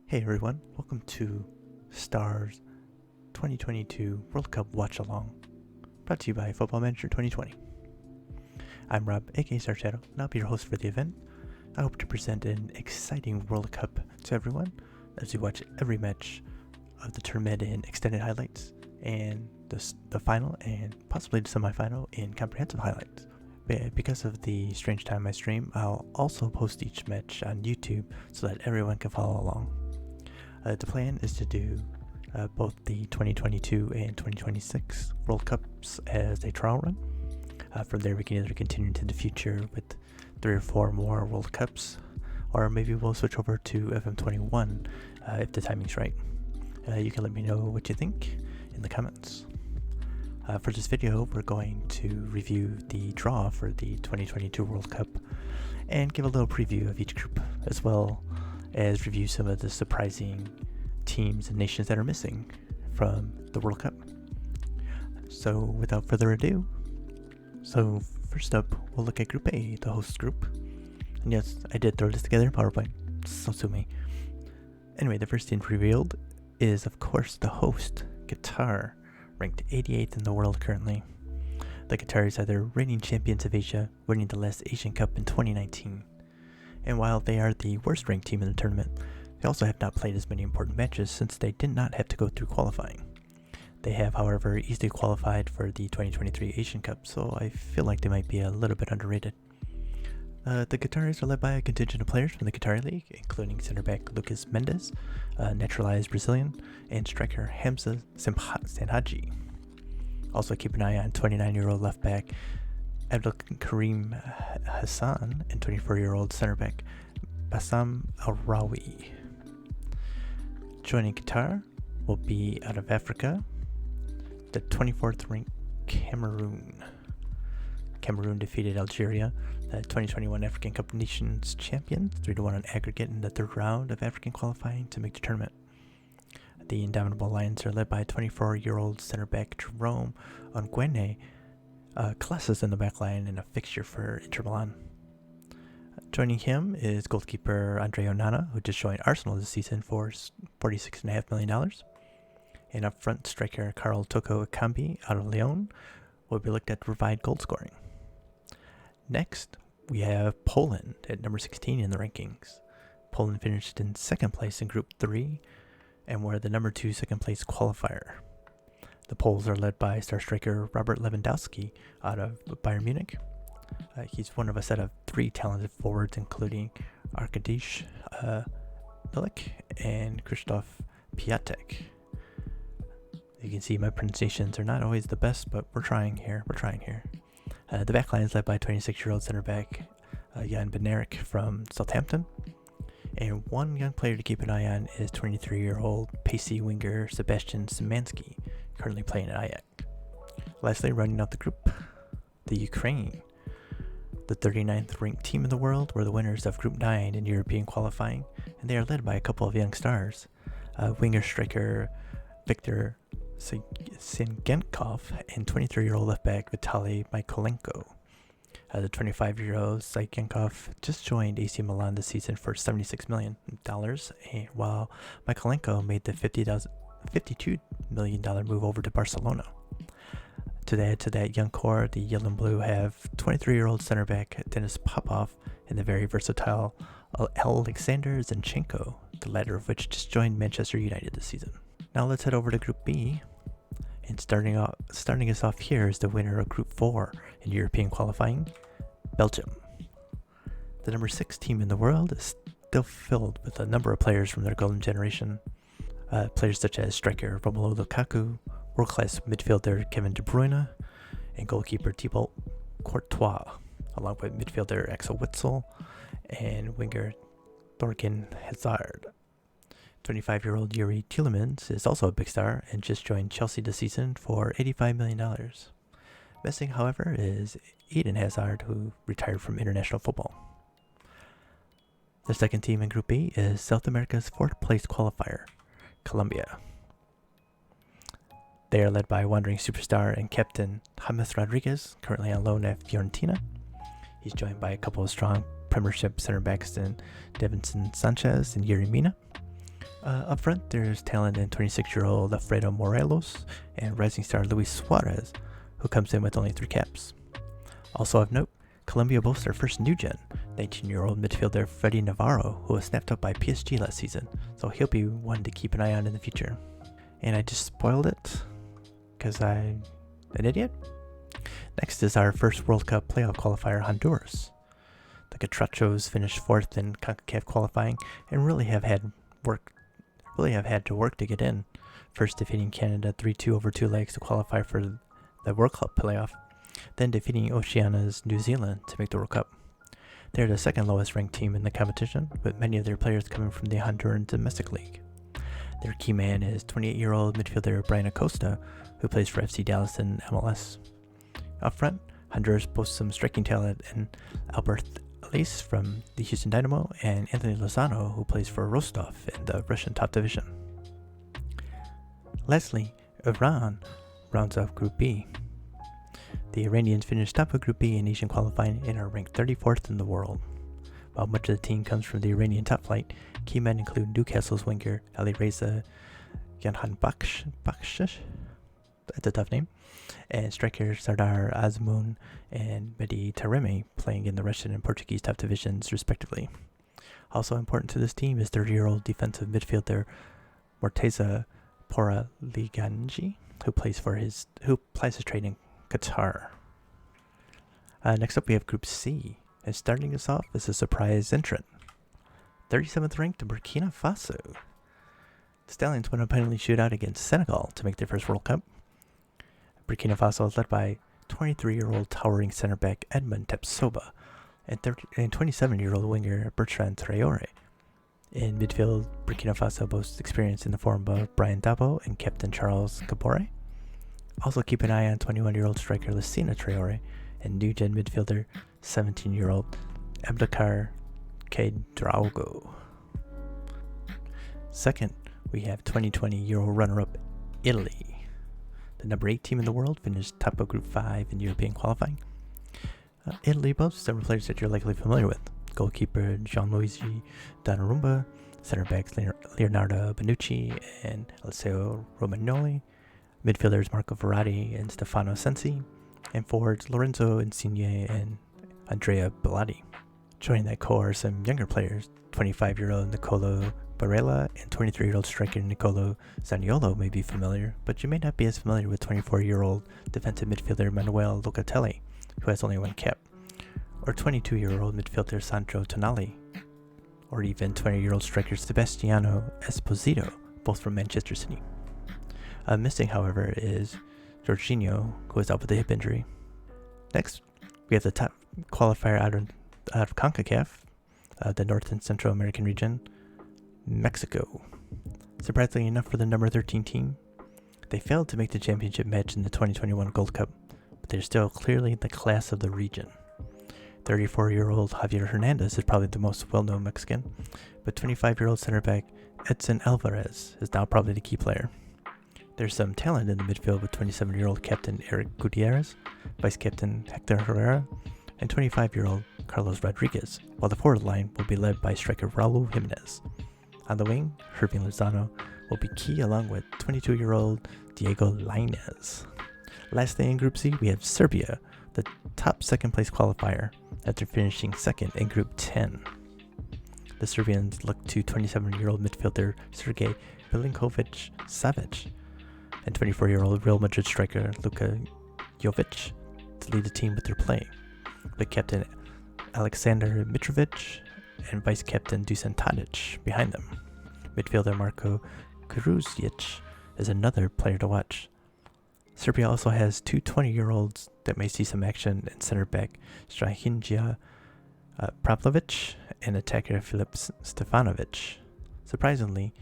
Hey everyone, welcome to Stars 2022 World Cup Watch Along, brought to you by Football Manager 2020. I'm Rob, aka Star Shadow, and I'll be your host for the event. I hope to present an exciting World Cup to everyone as we watch every match of the tournament in extended highlights, and the final and possibly the semifinal in comprehensive highlights. Because of the strange time I stream, I'll also post each match on YouTube so that everyone can follow along. The plan is to do both the 2022 and 2026 World Cups as a trial run. From there we can either continue into the future with 3 or 4 more World Cups, or maybe we'll switch over to FM21 if the timing's right. You can let me know what you think in the comments. For this video, we're going to review the draw for the 2022 World Cup and give a little preview of each group, as well as review some of the surprising teams and nations that are missing from the World Cup. So without further ado, first up, we'll look at Group A, the host group. And yes, I did throw this together in PowerPoint, so sue me. Anyway, the first team revealed is, of course, the host, Qatar, ranked 88th in the world currently. The Qataris are the reigning champions of Asia, winning the last Asian Cup in 2019. And while they are the worst ranked team in the tournament, they also have not played as many important matches since they did not have to go through qualifying. They have, however, easily qualified for the 2023 Asian Cup, so I feel like they might be a little bit underrated. The Qataris are led by a contingent of players from the Qatari League, including center back Lucas Mendes, naturalized Brazilian, and striker Hamza Sanhaji. Also keep an eye on 29-year-old left back Abdul Karim Hassan and 24-year-old center back Bassam Al-Rawi. Joining Qatar will be out of Africa, the 24th ranked Cameroon. Cameroon defeated Algeria, the 2021 African Cup of Nations champions, 3-1 on aggregate in the third round of African qualifying to make the tournament. The Indomitable Lions are led by 24-year-old center back Jerome Ongwene, classes in the backline and a fixture for Inter Milan. Joining him is goalkeeper Andre Onana, who just joined Arsenal this season for $46.5 million. And up front, striker Karl Toko Ekambi out of Lyon will be looked at to provide goal scoring. Next, we have Poland at number 16 in the rankings. Poland finished in second place in Group 3 and were the number 2 second place qualifier. The Poles are led by star striker Robert Lewandowski out of Bayern Munich. He's one of a set of 3 talented forwards, including Arkadiusz Milik and Krzysztof Piatek. You can see my pronunciations are not always the best, but we're trying here. The backline is led by 26-year-old center back Jan Bednarek from Southampton. And one young player to keep an eye on is 23-year-old pacey winger Sebastian Szymanski, currently playing at Ajax. Lastly, rounding out the group, the Ukraine. The 39th ranked team in the world were the winners of Group 9 in European qualifying, and they are led by a couple of young stars. Winger striker Viktor Singenkov and 23-year-old left back Vitaly Mykolenko. The 25-year-old Singenkov just joined AC Milan this season for $76 million, while Mykolenko made the $52 million move over to Barcelona. To add to that young core, the Yellow and Blue have 23-year-old center back Denis Popov and the very versatile Alexander Zinchenko, the latter of which just joined Manchester United this season. Now let's head over to Group B, and starting us off here is the winner of Group 4 in European qualifying, Belgium. The number 6 team in the world is still filled with a number of players from their golden generation. Players such as striker Romelu Lukaku, world-class midfielder Kevin De Bruyne, and goalkeeper Thibaut Courtois, along with midfielder Axel Witsel and winger Thorgan Hazard. 25-year-old Yuri Tielemans is also a big star and just joined Chelsea this season for $85 million. Missing, however, is Eden Hazard, who retired from international football. The second team in Group B is South America's 4th place qualifier, Colombia. They are led by wandering superstar and captain James Rodriguez, currently on loan at Fiorentina. He's joined by a couple of strong Premiership center backs in Davinson Sanchez and Yuri Mina. Up front, there's talent in 26-year-old Alfredo Morelos and rising star Luis Suarez, who comes in with only 3 caps. Also of note, Colombia boasts their first new-gen, 19-year-old midfielder Freddy Navarro, who was snapped up by PSG last season, so he'll be one to keep an eye on in the future. And I just spoiled it, because I'm an idiot. Next is our first World Cup playoff qualifier, Honduras. The Catrachos finished 4th in CONCACAF qualifying and really have had to work to get in. First defeating Canada 3-2 over 2 legs to qualify for the World Cup playoff, then defeating Oceania's New Zealand to make the World Cup. They're the second lowest ranked team in the competition, with many of their players coming from the Honduran domestic league. Their key man is 28-year-old midfielder Brian Acosta, who plays for FC Dallas in MLS. Up front, Honduras boasts some striking talent in Albert Ellis from the Houston Dynamo and Anthony Lozano, who plays for Rostov in the Russian top division. Lastly, Iran rounds off Group B. The Iranians finished top of Group B in Asian qualifying and are ranked 34th in the world. While much of the team comes from the Iranian top flight, key men include Newcastle's winger Alireza Yanhanbakhsh, that's a tough name, and strikers Sardar Azmoun and Mehdi Taremi playing in the Russian and Portuguese top divisions respectively. Also important to this team is 30-year-old defensive midfielder Morteza Poraliganji, who plies his trade in Qatar. Next up we have Group C, and starting us off is a surprise entrant. 37th ranked Burkina Faso. The Stallions won a penalty shootout against Senegal to make their first World Cup. Burkina Faso is led by 23-year-old towering center back Edmond Tepsoba and 27-year-old winger Bertrand Traoré. In midfield, Burkina Faso boasts experience in the form of Brian Dabo and captain Charles Kabore. Also keep an eye on 21-year-old striker Lassina Traoré and new-gen midfielder 17-year-old Abdelkar Kedraogo. Second, we have 2020 Euro runner-up Italy. The number 8 team in the world finished top of Group 5 in European qualifying. Italy boasts several players that you're likely familiar with. Goalkeeper Gianluigi Donnarumma, center backs Leonardo Bonucci and Alessio Romagnoli, midfielders Marco Verratti and Stefano Sensi, and forwards Lorenzo Insigne and Andrea Bellotti. Joining that core are some younger players, 25-year-old Nicolo Barella and 23-year-old striker Nicolo Zaniolo may be familiar, but you may not be as familiar with 24-year-old defensive midfielder Manuel Locatelli, who has only 1 cap, or 22-year-old midfielder Sandro Tonali, or even 20-year-old striker Sebastiano Esposito, both from Manchester City. Missing, however, is Jorginho, who is out with a hip injury. Next, we have the top qualifier out of CONCACAF, the North and Central American region, Mexico. Surprisingly enough for the number 13 team, they failed to make the championship match in the 2021 Gold Cup, but they're still clearly the class of the region. 34-year-old Javier Hernandez is probably the most well-known Mexican, but 25-year-old center back Edson Alvarez is now probably the key player. There's some talent in the midfield with 27-year-old captain Eric Gutierrez, vice-captain Hector Herrera, and 25-year-old Carlos Rodriguez, while the forward line will be led by striker Raul Jimenez. On the wing, Hervin Lozano will be key along with 22-year-old Diego Lainez. Lastly in Group C, we have Serbia, the top second-place qualifier, after finishing second in Group 10. The Serbians look to 27-year-old midfielder Sergej Milinkovic-Savic and 24-year-old Real Madrid striker Luka Jovic to lead the team with their play, with captain Aleksandar Mitrovic and vice-captain Dusan Tadic behind them. Midfielder Marko Krujic is another player to watch. Serbia also has 2 20-year-olds that may see some action in center back Strahinja Pavlovic and attacker Filip Stefanovic. Surprisingly,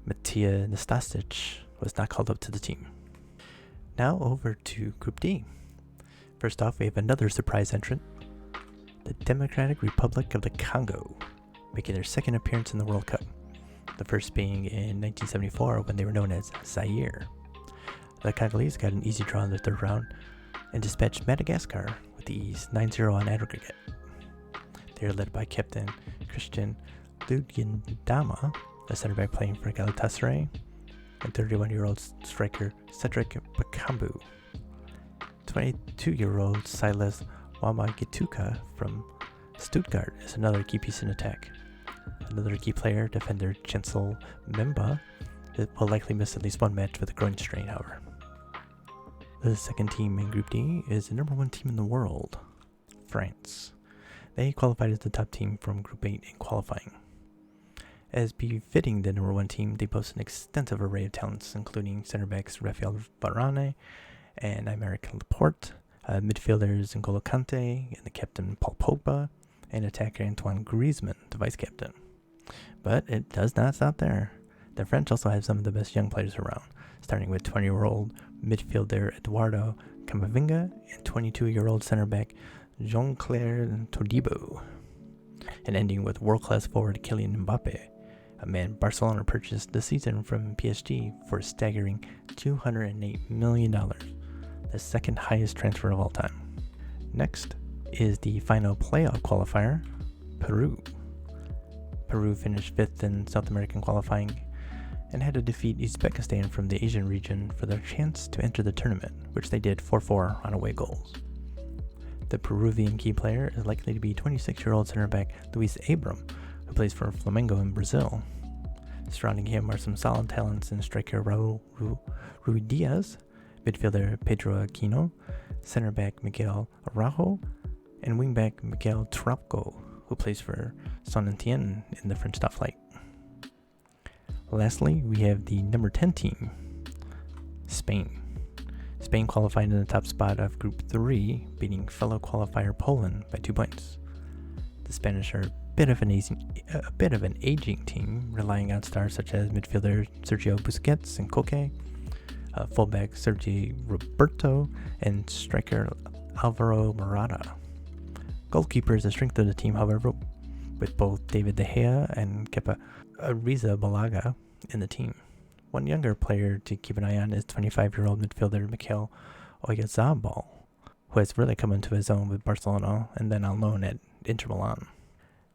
Matija Nastasic was not called up to the team. Now over to Group D. First off, we have another surprise entrant, the Democratic Republic of the Congo, making their second appearance in the World Cup, the first being in 1974 when they were known as Zaire. The Congolese got an easy draw in the third round and dispatched Madagascar with ease 9-0 on aggregate. They are led by captain Christian Lugindama the center back playing for Galatasaray, and 31-year-old striker Cedric Bakambu. 22-year-old Silas Wamagituka from Stuttgart is another key piece in attack. Another key player, defender Chancel Memba, will likely miss at least one match with a groin strain, however. The second team in Group D is the number 1 team in the world, France. They qualified as the top team from Group 8 in qualifying. As befitting the number 1 team, they boast an extensive array of talents, including center backs Rafael Varane and Aymeric Laporte, midfielders N'Golo Kante and the captain Paul Pogba, and attacker Antoine Griezmann, the vice captain. But it does not stop there. The French also have some of the best young players around, starting with 20-year-old midfielder Eduardo Camavinga and 22-year-old center back Jean-Claire Todibo, and ending with world-class forward Kylian Mbappe, a man Barcelona purchased this season from PSG for a staggering $208 million, the second highest transfer of all time. Next is the final playoff qualifier, Peru. Peru finished 5th in South American qualifying and had to defeat Uzbekistan from the Asian region for their chance to enter the tournament, which they did 4-4 on away goals. The Peruvian key player is likely to be 26-year-old center back Luis Abram, who plays for Flamengo in Brazil. Surrounding him are some solid talents in striker Raul Ruidiaz, midfielder Pedro Aquino, center back Miguel Araujo, and wingback Miguel Trauco, who plays for Saint-Étienne in the French top flight. Lastly, we have the number 10 team, Spain. Spain qualified in the top spot of Group 3, beating fellow qualifier Poland by 2 points. The Spanish are a bit of an aging team, relying on stars such as midfielder Sergio Busquets and Koke, fullback Sergi Roberto, and striker Alvaro Morata. Goalkeeper is the strength of the team, however, with both David De Gea and Kepa Arrizabalaga in the team. One younger player to keep an eye on is 25-year-old midfielder Mikel Oyarzabal, who has really come into his own with Barcelona and then on loan at Inter Milan.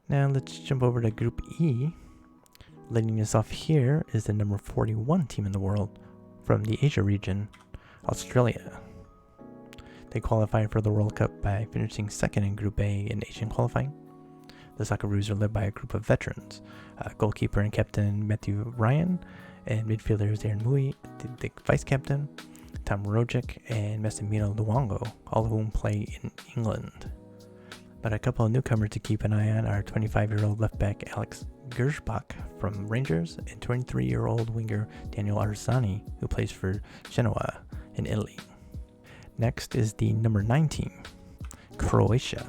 Now let's jump over to Group E. Leading us off here is the number 41 team in the world from the Asia region, Australia. They qualified for the World Cup by finishing 2nd in Group A in Asian qualifying. The Socceroos are led by a group of veterans, goalkeeper and captain Matthew Ryan, and midfielders Aaron Mui, the vice captain, Tom Rogic, and Massimino Luongo, all of whom play in England. But a couple of newcomers to keep an eye on are 25-year-old left-back Alex Gersbach from Rangers and 23-year-old winger Daniel Arzani, who plays for Genoa in Italy. Next is the number 9 team, Croatia.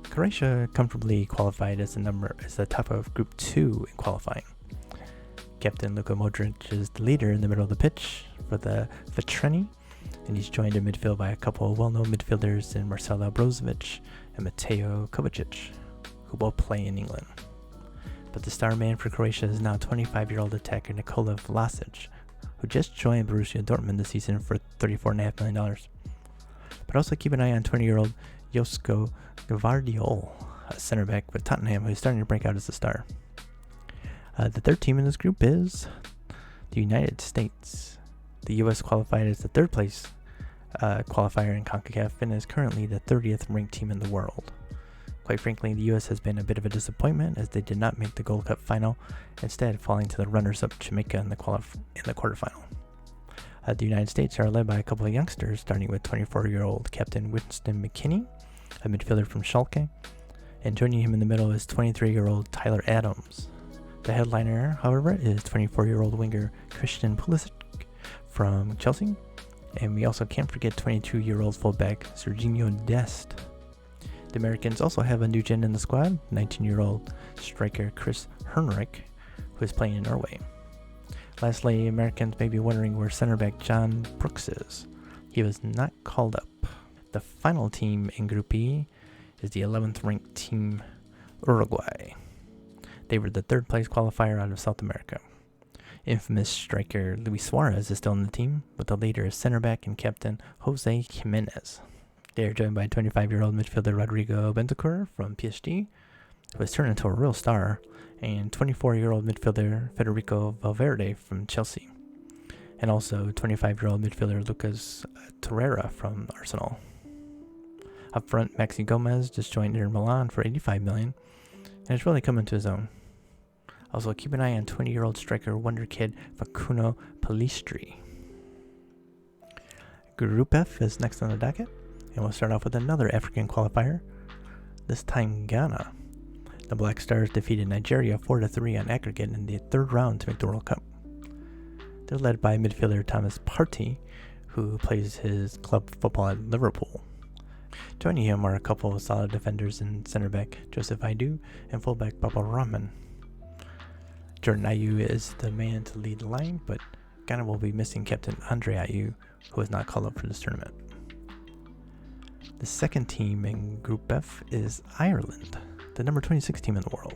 Croatia comfortably qualified as the top of Group 2 in qualifying. Captain Luka Modric is the leader in the middle of the pitch for the Vetreni, and he's joined in midfield by a couple of well-known midfielders in Marcelo Brozovic and Mateo Kovacic, who both play in England. But the star man for Croatia is now 25-year-old attacker Nikola Vlasic, who just joined Borussia Dortmund this season for $34.5 million. But also keep an eye on 20-year-old Josko Gvardiol, a center back with Tottenham, who's starting to break out as a star. The third team in this group is the United States. The U.S. qualified as the third place qualifier in CONCACAF and is currently the 30th ranked team in the world. Quite frankly, the U.S. has been a bit of a disappointment as they did not make the Gold Cup final, instead falling to the runners-up Jamaica in the quarterfinal. The United States are led by a couple of youngsters, starting with 24-year-old captain Winston McKinney, a midfielder from Schalke, and joining him in the middle is 23-year-old Tyler Adams. The headliner, however, is 24-year-old winger Christian Pulisic from Chelsea, and we also can't forget 22-year-old fullback Serginho Dest. The Americans also have a new gen in the squad, 19-year-old striker Chris Hernrich, who is playing in Norway. Lastly, Americans may be wondering where center back John Brooks is. He was not called up. The final team in Group E is the 11th ranked team, Uruguay. They were the third place qualifier out of South America. Infamous striker Luis Suarez is still in the team, but the leader is center back and captain Jose Jimenez. They are joined by 25-year-old midfielder Rodrigo Bentancur from PSG, who has turned into a real star, and 24-year-old midfielder Federico Valverde from Chelsea, and also 25-year-old midfielder Lucas Torreira from Arsenal. Up front, Maxi Gomez just joined Inter Milan for $85 million, and it's really come into his own. Also, keep an eye on 20-year-old striker wonder kid Facundo Pellistri. Group F is next on the docket, and we'll start off with another African qualifier, this time Ghana. The Black Stars defeated Nigeria 4-3 on aggregate in the third round to make the World Cup. They're led by midfielder Thomas Partey, who plays his club football at Liverpool. Joining him are a couple of solid defenders in center back Joseph Aidoo and fullback Baba Rahman. Jordan Ayew is the man to lead the line, but Ghana will be missing captain Andre Ayew, who is not called up for this tournament. The second team in Group F is Ireland, the number 26 team in the world.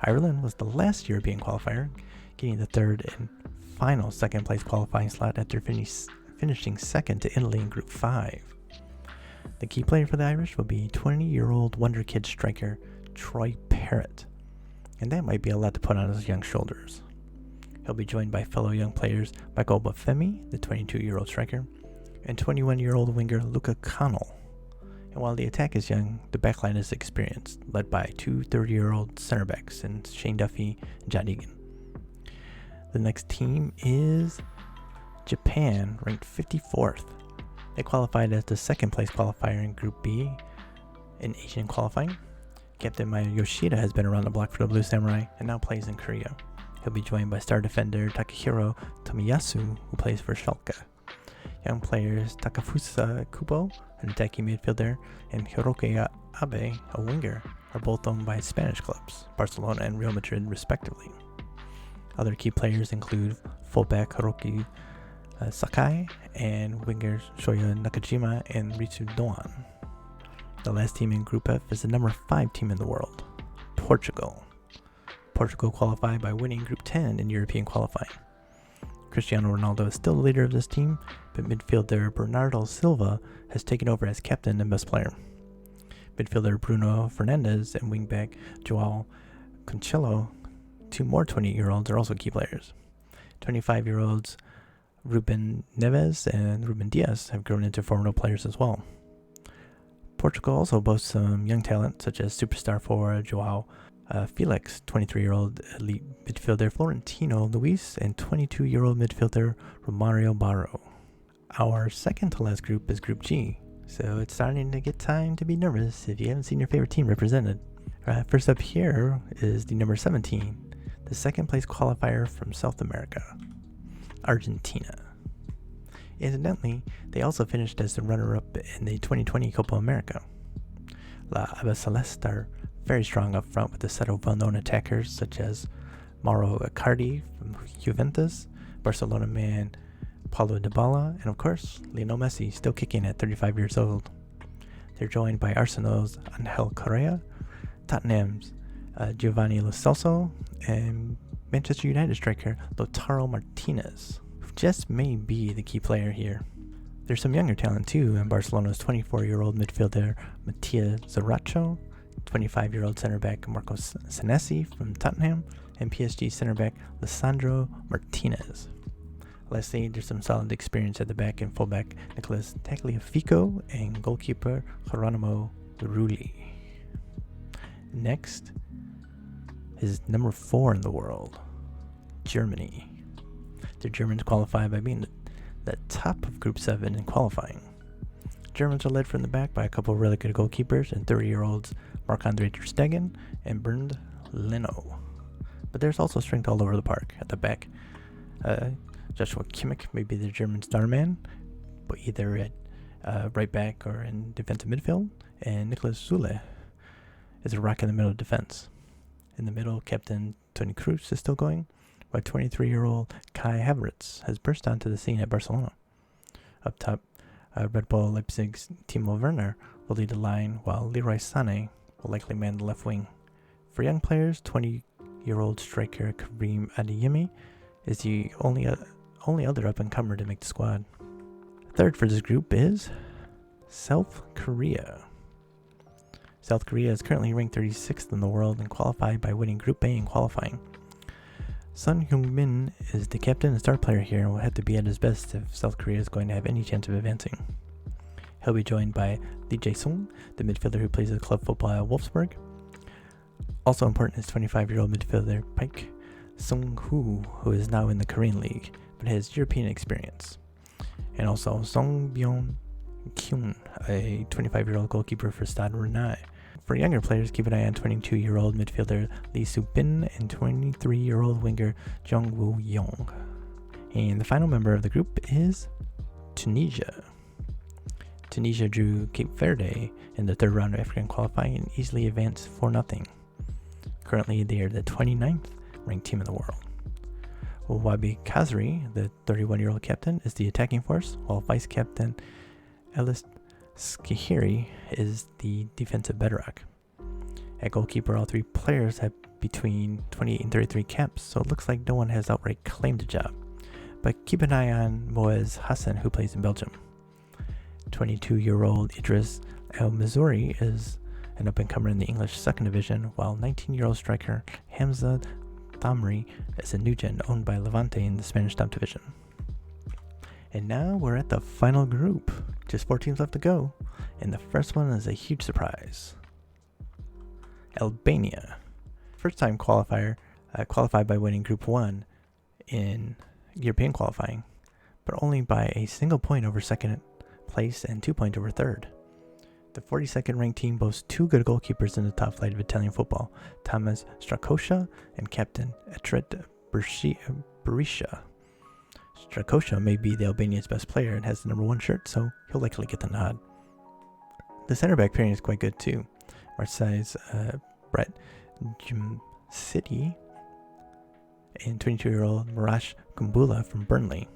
Ireland was the last European qualifier, getting the third and final second place qualifying slot after finishing second to Italy in Group 5. The key player for the Irish will be 20-year-old wonder kid striker Troy Parrott, and that might be a lot to put on his young shoulders. He'll be joined by fellow young players Michael Bafemi, the 22-year-old striker, and 21-year-old winger Luca Connell. And while the attack is young, the backline is experienced, led by two 30-year-old center backs in Shane Duffy and John Egan. The next team is Japan, ranked 54th. They qualified as the second place qualifier in Group B in Asian qualifying. Captain Maya Yoshida has been around the block for the Blue Samurai and now plays in Korea. He'll be joined by star defender Takahiro Tomiyasu, who plays for Schalke. Young players Takafusa Kubo, an attacking midfielder, and Hiroki Abe, a winger, are both owned by Spanish clubs, Barcelona and Real Madrid respectively. Other key players include fullback Hiroki Sakai and wingers Shoya Nakajima and Ritsu Doan. The last team in Group F is the number 5 team in the world, Portugal. Portugal qualified by winning Group 10 in European qualifying. Cristiano Ronaldo is still the leader of this team, but midfielder Bernardo Silva has taken over as captain and best player. Midfielder Bruno Fernandes and wingback Joao Cancelo, two more 20-year-olds, are also key players. 25-year-olds Ruben Neves and Ruben Diaz have grown into formidable players as well. Portugal also boasts some young talent, such as superstar forward Joao Felix, 23-year-old elite midfielder Florentino Luis, and 22-year-old midfielder Romario Barro. Our second to last group is Group G, so it's starting to get time to be nervous if you haven't seen your favorite team represented. First up here is the number 17, the second place qualifier from South America, Argentina. Incidentally, they also finished as the runner-up in the 2020 Copa America. La Albiceleste are very strong up front with a set of well-known attackers such as Mauro Icardi from Juventus, Barcelona man Paulo Dybala, and of course, Lionel Messi, still kicking at 35 years old. They're joined by Arsenal's Angel Correa, Tottenham's Giovanni Lo Celso, and Manchester United striker Lautaro Martinez, who just may be the key player here. There's some younger talent too in Barcelona's 24-year-old midfielder Matías Zaracho, 25-year-old center back Marcos Senesi from Tottenham, and PSG center back Lisandro Martinez. Lastly, there's some solid experience at the back in fullback Nicolas Tagliafico and goalkeeper Geronimo Rulli. Next is number 4 in the world, Germany. The Germans qualified by being the top of Group 7 in qualifying. Germans are led from the back by a couple of really good goalkeepers and 30-year-olds Marc-Andre ter Stegen and Bernd Leno. But there's also strength all over the park. At the back, Joshua Kimmich may be the German star man, but either at right back or in defensive midfield, and Nicolas Zule is a rock in the middle of defense. In the middle, captain Toni Kroos is still going, while 23-year-old Kai Havertz has burst onto the scene at Barcelona. Up top, Red Bull Leipzig's Timo Werner will lead the line, while Leroy Sané will likely man the left wing. For young players, 20-year-old striker Karim Adeyemi is the only other up-and-comer to make the squad. Third for this group is South Korea. South Korea is currently ranked 36th in the world and qualified by winning Group A in qualifying. Son Heung-min is the captain and star player here and will have to be at his best if South Korea is going to have any chance of advancing. He'll be joined by Lee Jae-sung, the midfielder who plays at club football at Wolfsburg. Also important is 25-year-old midfielder Paik Sung-hoo, who is now in the Korean League, but has European experience. And also Song Byung-kyun, a 25-year-old goalkeeper for Stade Rennais. For younger players, keep an eye on 22-year-old midfielder Lee Soo-bin and 23-year-old winger Jung Woo-young. And the final member of the group is Tunisia. Tunisia drew Cape Verde in the third round of African qualifying and easily advanced 4-0. Currently, they are the 29th ranked team in the world. Wabi Kazri, the 31-year-old captain, is the attacking force, while vice-captain Elis Skihiri is the defensive bedrock. At goalkeeper, all three players have between 28 and 33 caps, so it looks like no one has outright claimed the job. But keep an eye on Moez Hassan, who plays in Belgium. 22-year-old Idris El Missouri is an up-and-comer in the English second division, while 19-year-old striker Hamza Thamri is a new gen owned by Levante in the Spanish top division. And now we're at the final group. Just 4 teams left to go, and the first one is a huge surprise. Albania, first-time qualifier, qualified by winning Group 1 in European qualifying, but only by a single point over second place and 2 points over third. The 42nd ranked team boasts 2 good goalkeepers in the top flight of Italian football, Thomas Strakosha and captain Etret Berisha. Strakosha may be the Albanian's best player and has the number 1 shirt, so he'll likely get the nod. The center back pairing is quite good too. Marseille's Brett City and 22-year-old Marash Kumbula from Burnley.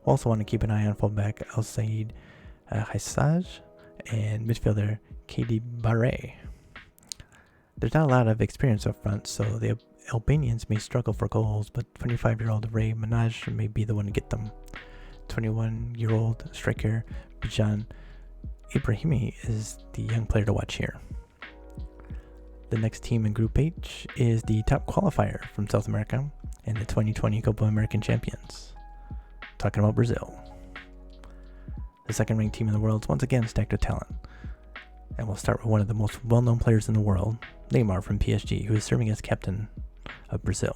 We'll also want to keep an eye on fullback Al Said Hassaj and midfielder KD Barre. There's not a lot of experience up front, so the Albanians may struggle for goals, but 25-year-old Ray Manaj may be the one to get them. 21-year-old striker Bijan Ibrahimi is the young player to watch here. The next team in Group H is the top qualifier from South America and the 2020 Copa American champions. Talking about Brazil. The second-ranked team in the world is once again stacked with talent. And we'll start with one of the most well-known players in the world, Neymar from PSG, who is serving as captain of Brazil.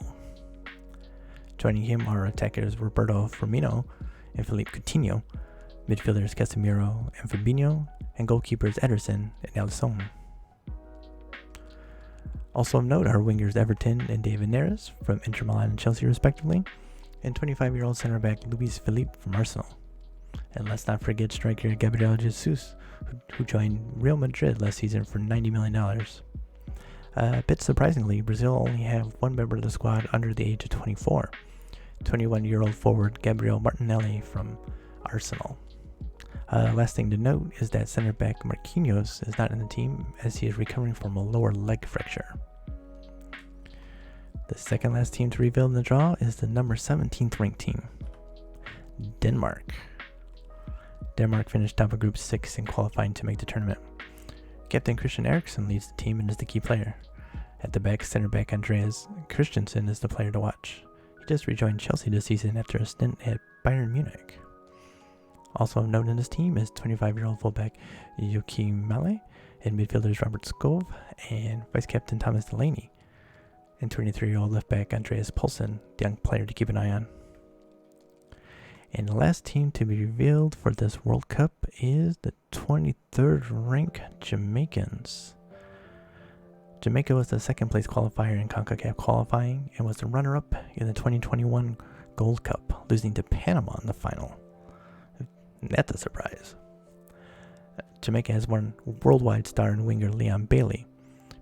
Joining him are attackers Roberto Firmino and Philippe Coutinho, midfielders Casemiro and Fabinho, and goalkeepers Ederson and Alisson. Also of note are wingers Everton and David Neres from Inter Milan and Chelsea respectively, and 25-year-old center back Luis Felipe from Arsenal. And let's not forget striker Gabriel Jesus, who joined Real Madrid last season for $90 million. A bit surprisingly, Brazil only have one member of the squad under the age of 24, 21-year-old forward Gabriel Martinelli from Arsenal. Last thing to note is that center back Marquinhos is not in the team as he is recovering from a lower leg fracture. The second last team to reveal in the draw is the number 17th ranked team, Denmark. Denmark finished top of Group 6 in qualifying to make the tournament. Captain Christian Eriksen leads the team and is the key player. At the back, center back Andreas Christensen is the player to watch. He just rejoined Chelsea this season after a stint at Bayern Munich. Also of note in this team is 25-year-old fullback Joachim Male and midfielders Robert Skov and vice-captain Thomas Delaney, and 23-year-old left-back Andreas Poulsen, the young player to keep an eye on. And the last team to be revealed for this World Cup is the 23rd ranked Jamaicans. Jamaica was the second place qualifier in CONCACAF qualifying and was the runner-up in the 2021 Gold Cup, losing to Panama in the final. That's a surprise. Jamaica has one worldwide star and winger Leon Bailey,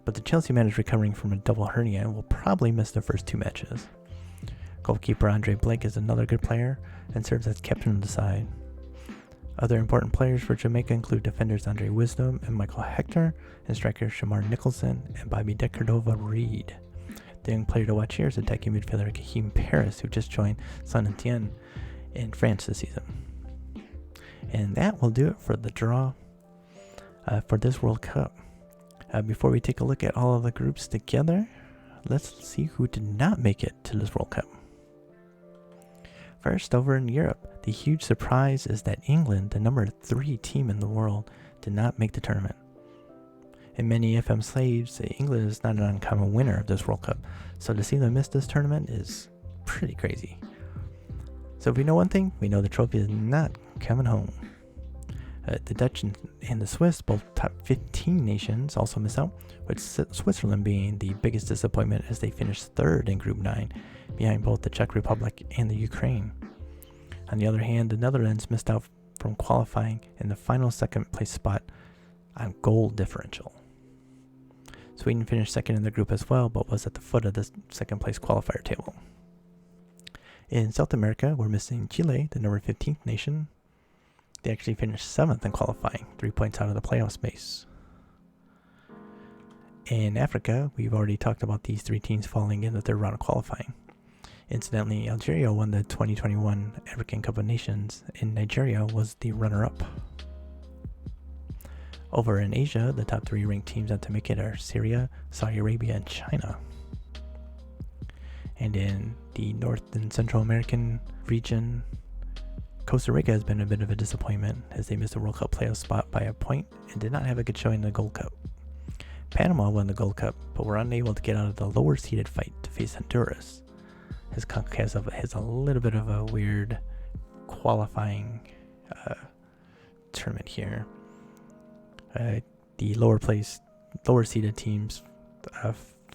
but the Chelsea man is recovering from a double hernia and will probably miss the first 2 matches. Goalkeeper Andre Blake is another good player and serves as captain of the side. Other important players for Jamaica include defenders Andre Wisdom and Michael Hector, and strikers Shamar Nicholson and Bobby Decordova-Reid. The young player to watch here is attacking midfielder Kahim Paris, who just joined Saint-Étienne in France this season. And that will do it for the draw for this World Cup. Before we take a look at all of the groups together, let's see who did not make it to this World Cup. First, over in Europe, the huge surprise is that England, the number 3 team in the world, did not make the tournament. In many FM slaves, England is not an uncommon winner of this World Cup, so to see them miss this tournament is pretty crazy. So if we know one thing, we know the trophy is not coming home. The Dutch and the Swiss, both top 15 nations, also miss out, with Switzerland being the biggest disappointment as they finished 3rd in Group 9, behind both the Czech Republic and the Ukraine. On the other hand, the Netherlands missed out from qualifying in the final 2nd place spot on goal differential. Sweden finished 2nd in the group as well, but was at the foot of the 2nd place qualifier table. In South America, we're missing Chile, the number 15th nation. They actually finished 7th in qualifying, 3 points out of the playoff space. In Africa, we've already talked about these 3 teams falling in the 3rd round of qualifying. Incidentally, Algeria won the 2021 African Cup of Nations, and Nigeria was the runner-up. Over in Asia, the top 3 ranked teams not to make it are Syria, Saudi Arabia, and China. And in the North and Central American region, Costa Rica has been a bit of a disappointment as they missed the World Cup playoff spot by a point and did not have a good showing in the Gold Cup. Panama won the Gold Cup, but were unable to get out of the lower seeded fight to face Honduras. His CONCACAF has a little bit of a weird qualifying tournament here. The lower seeded teams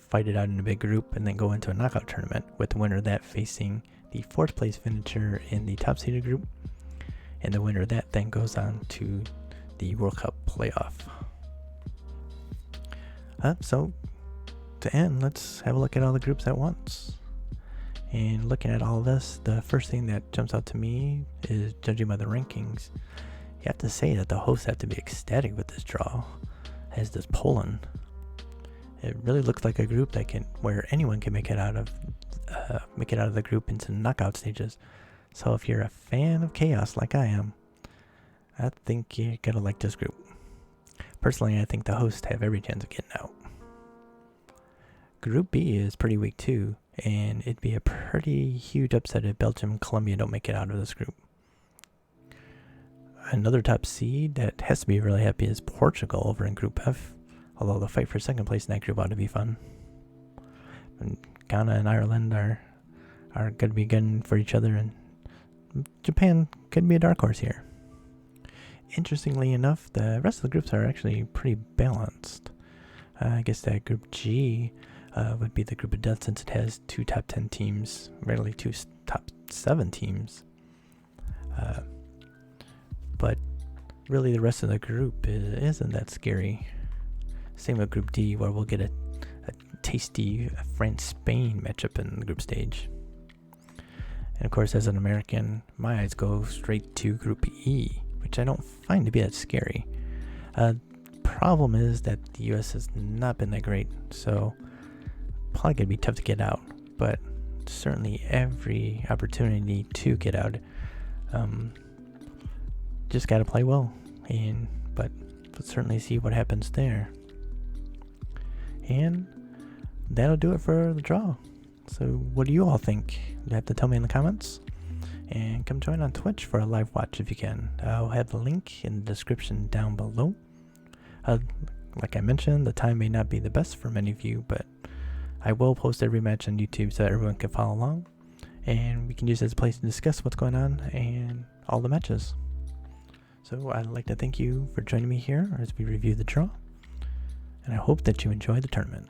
fight it out in a big group and then go into a knockout tournament, with the winner of that facing the 4th place finisher in the top seeded group, and the winner of that then goes on to the World Cup playoff. So to end, let's have a look at all the groups at once. And looking at all of this, the first thing that jumps out to me is, judging by the rankings, you have to say that the hosts have to be ecstatic with this draw, as does Poland. It really looks like a group where anyone can make it out of the group into knockout stages. So if you're a fan of chaos like I am, I think you're gonna like this group. Personally, I think the hosts have every chance of getting out. Group B is pretty weak too, and it'd be a pretty huge upset if Belgium and Colombia don't make it out of this group. Another top seed that has to be really happy is Portugal over in Group F, although the fight for 2nd place in that group ought to be fun. And Ghana and Ireland are going to be gunning for each other, and Japan could be a dark horse here. Interestingly enough, the rest of the groups are actually pretty balanced. I guess that Group G would be the group of death, since it has 2 top 10 teams, rarely 2 top 7 teams. But really the rest of the group isn't that scary. Same with Group D, where we'll get a tasty France-Spain matchup in the group stage. And of course, as an American, my eyes go straight to Group E, which I don't find to be that scary. Problem is that the U.S. has not been that great, so probably going to be tough to get out, but certainly every opportunity to get out. Just got to play well, but certainly see what happens there. And that'll do it for the draw. So what do you all think? You have to tell me in the comments. And come join on Twitch for a live watch if you can. I'll have the link in the description down below. Like I mentioned, the time may not be the best for many of you, but I will post every match on YouTube so that everyone can follow along. And we can use it as a place to discuss what's going on and all the matches. So I'd like to thank you for joining me here as we review the draw. And I hope that you enjoy the tournament.